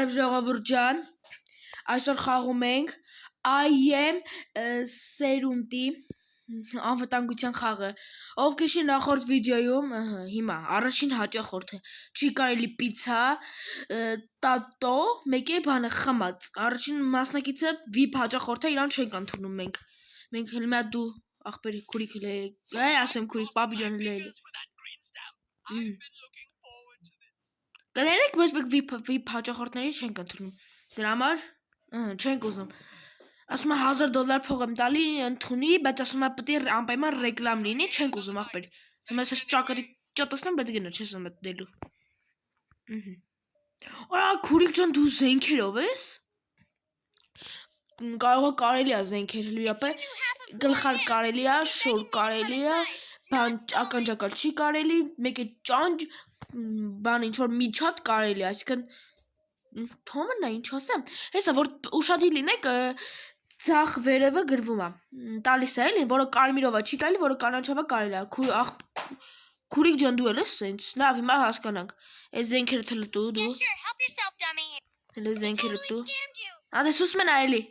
Բարև ժողովուրդ ջան, այսօր խաղում ենք I am սերունդի անվտանգության խաղը, ով քեշի նախորդ վիդեոյում, հիմա առաջին հաճախորդը, չի կարելի պիցա, տատո, մեկի բանը խմած, առաջին մասնակիցը VIP հաճախորդը, իրան չենք ընդունում մենք հիմա դու ախպերի քուրիկ ասեմ քուրիկ պապի ջան Կներեք, բայց մենք VIP հաճախորդների չենք ընդունում, դրա համար չենք ուզում, ասում է $1000 փող եմ տալի, ընդունի, բայց ասում է պետք է անպայման ռեկլամ լինի, չենք ուզում ախպեր, հիմա ես ճակատի ճոտացնեմ, բայց գնա չես մտնելու, Արա քուրիկ ջան դու զենքերով ես, կարող է կարելի է զենքեր լիապե, գլխար կարելի է, շոր կարելի է, ականջակալ չի կարելի, մեկը ճանճ, բան ինչ-որ միջատ կարելի է, այսինքն թոմն է, ինչ ասեմ, հեսա, որ ուշադիր լինեք, ձախ վերևը գրվում է, տալիս է էլի, որը կարմիրով է չի կարելի, որը կանաչով է կարելի է, քուրիկ ջան դու էլ ես սենց, լավ, հիմա հասկանանք, այս զենքերը թլը դու, հլը զենքերը դու, ադես ուսմ են այելի,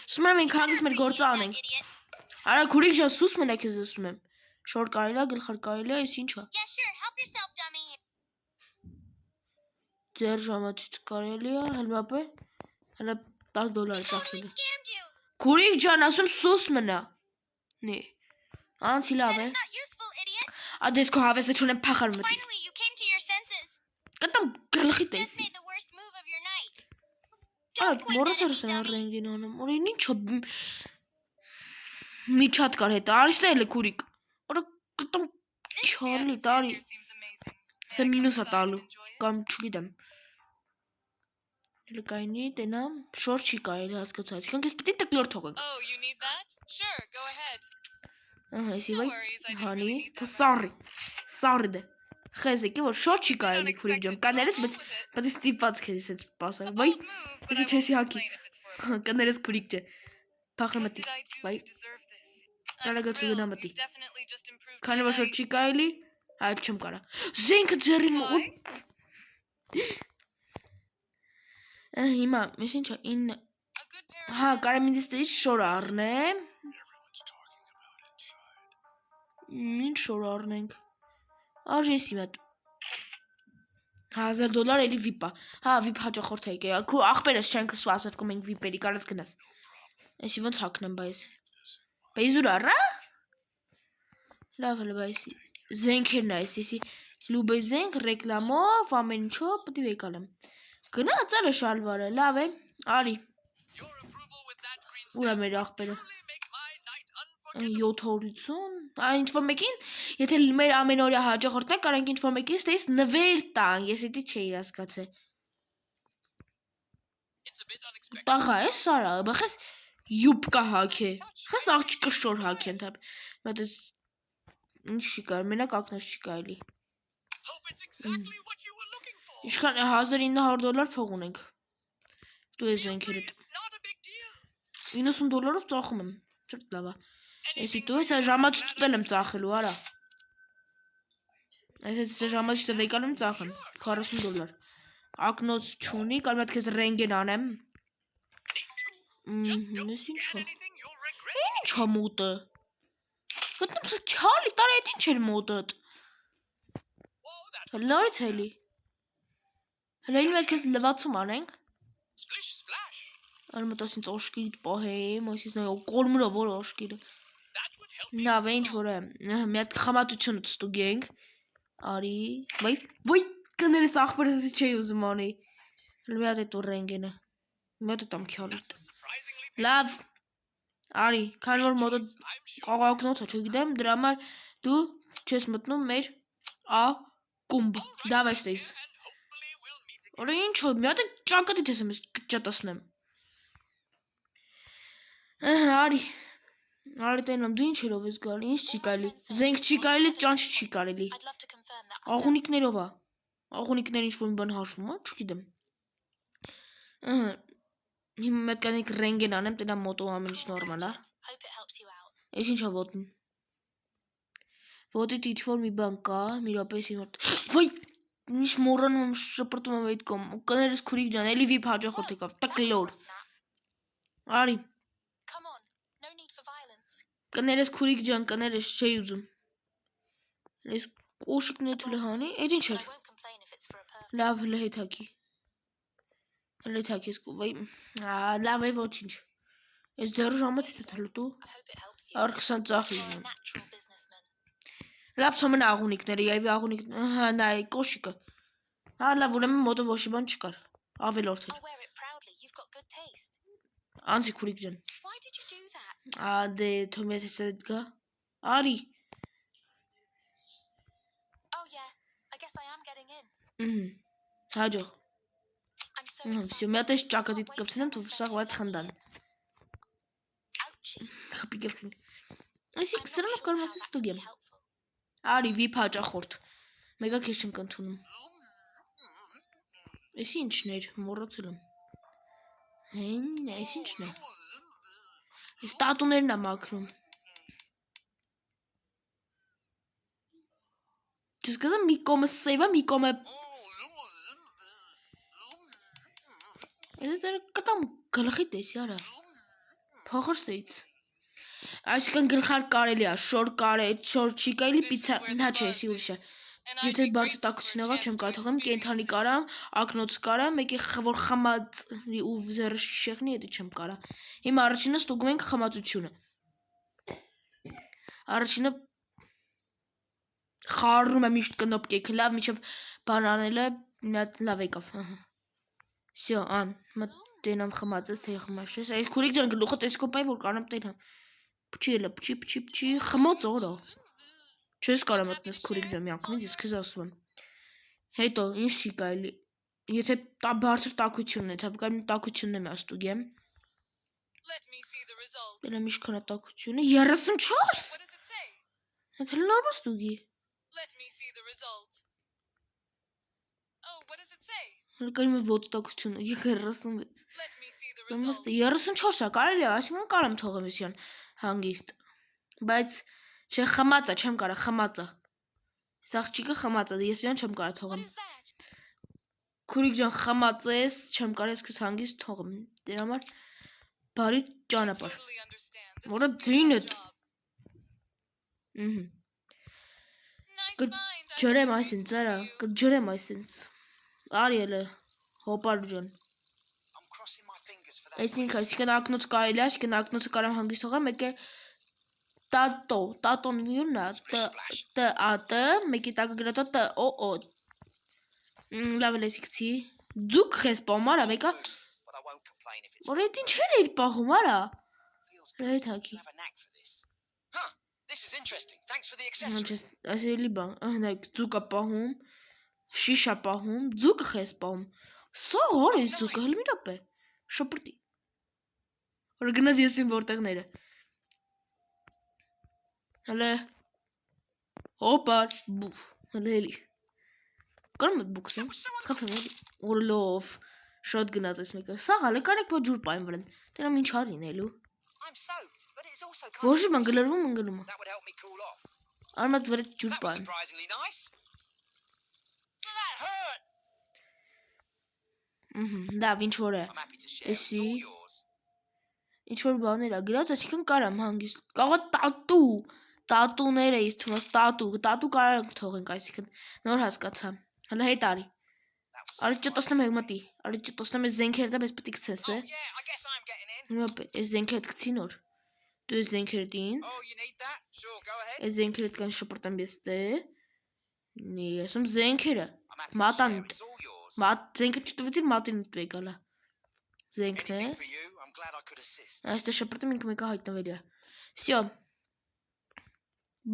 Սում եմ ենք հանգիս մեր գործը անենք, արա քուրիկ ջան սուս մենակ ես ասում եմ, շոր կարելի է, գլխար կարելի է, ես ինչ է, ձեր ժամացից կարելի է, հլմապ է, հլը $10 ծախսելու, քուրիկ ջան ասում սուս մնա, նի, անցի լավ է, ադես քո հավեսը չունեմ պախար մտի, կտամ գլխի տես, մորս արս են ռենգին անում, օրին ինչ միջատ կար հետը, արիսն էլ է քուրիկ, որը կտամ քյարլի տարի, սե մինուս է տալու, կամ չգիտեմ, լկայնի տենամ, շոր չի կարելի հասկացած, կանք ես պտի տկլոր թողենք, այսի վայ, հանի, թա սարի դե, խեզ եկի, որ շոր չի կարելի քուրիկ ջան, կաներես, բայց ես տիպած քեզ ես պասար, վայ, եսի չեսի հակի, կաներես քուրիկ ջան, պախը մտի, վայ, նարագացու գնա մտի, քանի որ շոր չի կարելի, այդ չեմ կարա, զենքը ձերի մոտ, հիմա, ես ինչա, հա, կարամինդիս տերից շոր առնեմ, ինչ շոր առնենք, Արժեսի մատ $1000 էլի վիպա, հա վիպ հաճախորդ է եկե, քու ախպերս չենք սվասարկում ենք վիպերի, կարած գնաս, այսի ոնց հակնեմ բայս, բայզուր առա, լավ հլը բայսի, զենքերն այս, եսի լուբե զենք, ռեկլամով, ամեն ինչով, պտի վեկալեմ, գնա ծալը շալվարը, լավ է, արի, ուր է մեր ախպերը, 750, ինչ-որ մեկին, եթե մեր ամեն օրյա հաճախորդն է, կարանք ինչ-որ մեկին ստեից նվեր տան, ես էտի չէի հասկացե, տաղա է սարա, բախես յուպկա հակ է, խես աղջիկը շոր հակ են թապ, մատես, ինչ չի կար, մենակ ակնոց չի կարելի, ինչքան $1900 փող ունենք, դու ես զենքերդ, $90 ծախում եմ, չրտ լավա, Եսի դու ես ժամաց տուտել եմ ծախելու, արա, ես ժամացույցը վեկալում ծախեմ, $40, ակնոց չունի, կարմ այդ կեզ ռենգեն անեմ, ես ինչ հա, ինչ հա մոտը, գտնեմ սա կյալի, տարի էտ ինչ էր մոտըտ, լարից հելի, հլայինում այդ կեզ լվացում անենք, արմտաս ինձ ոշկիրիտ պահեմ, այսիս նայ կորմուրով որ ոշկիրը, Լավ է ինչ որ է, մի հատ խամատությունը ստուգենք, արի, վայ, կներես ախպերս ես չէի ուզում անի, մի հատ էտ ու ռենգենը, մի հատ էտամ քյալիտ, լավ, արի, քան որ մոտը կաղակնոց է չգիտեմ, դրա համար դու չես մտնում մեր ակումբ, դավ այս տեիս, օրը ինչ որ, մի հատ է ճակատիտ ես եմ ես ճատասնեմ, արի, Արի տենամ, դու ինչ երով ես գալի, ինչ չի կարելի, զենք չի կարելի, ճանչ չի կարելի, աղունիկներով է, աղունիկներ ինչ-որ մի բան հաշվում է, չգիտեմ, հիմա մետ կանենք ռենգեն անեմ, տենամ մոտով ամեն ինչ նորմալ է, ես ինչ է ոտին, ոտիտ ինչ-որ մի բան կա, մի ռապեսի մոտ, վայ, Միշտ մոռանում եմ շպրտում եմ այդ կողմ։ Կներես քուրիկ ջան, էլի վիփ հաջողորդ եկավ։ Տկլոր։ Արի։ Կներես քուրիկ ջան, կներես, չի ուզում։ Այս կոշիկները թույլ հանի, այդ ինչ էր։ Լավ, լեհեթակի։ Լեհեթակի ես կուվայ։ Լավ է ոչինչ։ Այս դեռ ժամը չթ լուտու։ Առ 20 ծախի։ Լավ սոմն աղունիկները, եւ աղունիկ, հա, նայ կոշիկը։ Հա, լավ, ուրեմն մոտը ոչի բան չկար։ Ավելորդ էր։ Անցի քուրիկ ջան։ Դե թող մեծ է գա։ Արի։ Հաջող։ Всё, մի հատ էս ճակատիդ կպցնեմ, թող սա վատ խնդան։ Խփի գլխին։ Այսի սրանով կարող ես ստուգեմ։ Արի վիփ հաջախորդ։ Մեգա քեզ չեմ կընդունում։ Էս ինչն էր, մոռացել եմ։ Հեն, էս ինչն է։ Այս տատուներն է մաքրում։ Չսկզեմ մի կոմը սեվա, մի կոմը Ես դեռ կտամ գլխի տեսի արա։ Փոխրստից։ Այսինքն գլխար կարելի է, շոր չի կարելի, պիցա, հա չէ, էսի ուրիշ է։ Եթե բարձր տաքությունով չեմ կարող թողեմ, կենթանի կարամ, ակնոց կարամ, մեկի որ խմած ու զերը շեղնի, դա չեմ կարող։ Հիմա առաջինը ստուգում ենք խմածությունը։ Առաջինը խառնում եմ միշտ կնոպկեքը, լավ, միջև բան անելը մի հատ լավ եկավ, ահա։ Всё, ան, մտենամ խմածես, թե խմաշես։ Այս քուրիկ ջան գլուխը տեսկոպայի որ կարամ տենամ։ Փչի էլա, փչի, խմած օրա։ Չես կարող մտնես քուրիկ ջան, մի անգամից ես քեզ ասում եմ։ Հետո ինչ չի կարելի։ Եթե բարձր տաքությունն է, թափկային տաքությունն եմ աստուգեմ։ Բերեմ ինչքան է տաքությունը 34։ Հետո լավ աստուգի։ Հարկայում է ոչ տաքությունը 36։ 34 է, կարելի է, այսինքն կարամ թողեմ իսյան հանգիստ։ Բայց չէ խմածա, չեմ կարող խմածա։ Այս աղջիկը խմածա, ես իրան չեմ կարող թողեմ։ Քուրիկ ջան խմած ես, չեմ կարող ես քեզ հանգիստ թողեմ։ Դրա համար բարի ճանապարհ։ Որը ձինդ։ Կջրեմ այսինց, արա, կջրեմ այսինց։ Արի էլը, հոպար ջան։ Այսինքն ակնոց կարելի է, այսինքն ակնոցը կարամ հանգիստ թողեմ, մեկ է տատոն յուրն է, տ, մեկի տակը գրատա տ, օ։ Լավ էլ էսի կցի։ Ձուկ խես պահում, արա, մեկա։ Որ էդ ինչեր էիր պահում, արա։ Հետ հակի։ Այս էլի բան, նայք, ձուկա պահում, շիշա պահում, ձուկը խես պահում։ Սա հոր ես ձուկը, հլ մի ռապ է, շպրտի։ Որ գնաց եսին որտեղները։ Հլը, հոպար, բուվ, հլը էլի։ Կարում եմ բուքսեմ, խապեմ էլի, օրլով, շոտ գնաց ես մեկը, սաղ հալը կարեք բա ջուր պայն վրեն, տենամ ինչ հարին էլու։ Ոժի բան գլրվում ընգնում։ Արմատ վրետ ջուր պայն։ Լավ, ինչ որ է, էսի, ինչ որ բաներ է գրած, այսինքն կարամ հանգիստ, կաղա տատուներ է իս թվաց, տատու կարանք թողենք, այսինքն, նոր հասկացա, հլը հետ արի, արի ճտոսնեմ հեղմատի, արի ճտոսնեմ ես զենքեր դա, բես պտիկ սես է, ես զենքեր կցի նոր, դու ես զենքեր դին, ես զենքեր կան շպրտեմ ես դե, ես եմ զենքերը, մատան, զենքը չտվեցիր մատին տվեկ ալա, զենքն է, այստե շպրտեմ ինքը մեկա հայտնվելի է, всё,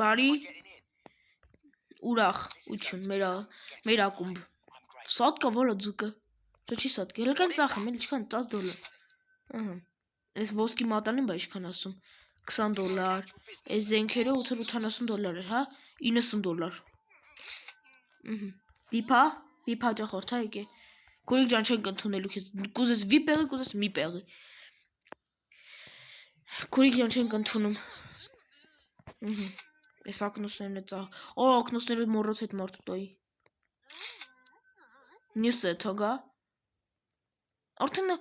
բարի, ուրախ, ուչուն, մեր ակումբ, սատկա որը ձուկը, չո չի սատկը, հելկան ծախեմ, էլ իչքան $10, ես ոսկի մատանին բա իչքան ասում, $20, ես զենքերը $80 էր, հա, $90, վիպա ճախորդ, հա եկե, քուրիկ ջան չեն կընդունելու քեզ, կուզես վի պեղի, կուզես մի պեղի, քուրիկ ջան չեն կընդունում, ես ակնոսներն է ծաղ, ակնոսները մորոց հետ մարդու տայի, Մյուսը թողա։ Արդեն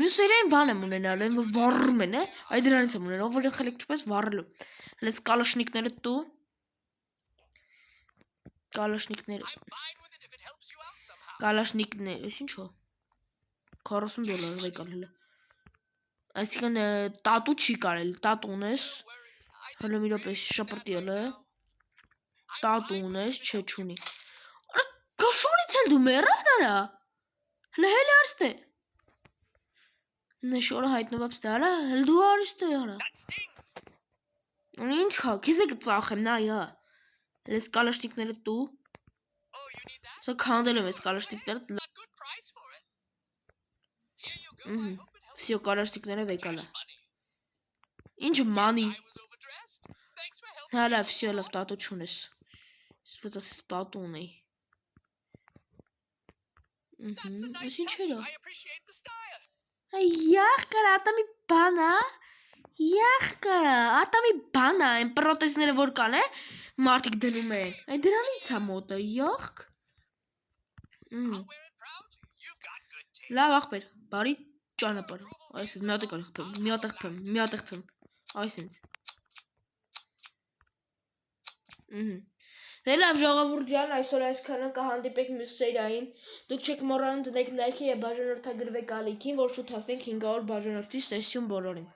մյուսերեն բան եմ ունենալ, են որ վառում են, այդ դրանից եմ ունենալ, որ խելք չպես վառելու։ Հենց կալաշնիկները դու Կալաշնիկները, ինչո՞։ $40 եկան հələ։ Այսինքն տատու չի կարելի, տատու ունես։ Հələ մի րոպե շապրտի հələ։ Տատու ունես, չէ չունի։ Արա գաշորից էլ դու մեռան արա։ Հələ հələ արստե։ Նշորը հայտնվապ ստարա, հələ դու արստե արա։ Ինչ հա, քեզ է կծախեմ, նա յա։ Հələ կալաշնիկները դու։ Սա քանդել եմ այս կալաշնիկները։ Всё, կալաշնիկները վեկալա։ Ինչ մանի։ Հələ всё, լավ տատու չունես։ Իսկ ասես տատու ունեի։ Այս ինչ էր։ Յախ կարա, ատամի բան է։ Յախ կարա, ատամի բան է, այն պրոթեզները որ կան է, մարդիկ դնում են։ Այդ դրանից է մոտը, յախ։ Լավ ախպեր, բարի ճանապարհ։ Այս մի հատ խփեմ, այսինց։ Դե լավ ժողովուրդ ջան, այսօր այսքանը կհանդիպենք մյուս սերիային։ Դուք չեք մոռանում դնեք լայքի եւ բաժանորդագրվեք ալիքին, որ շուտ հասնենք 500 բաժանորդի տեսություն բոլորին։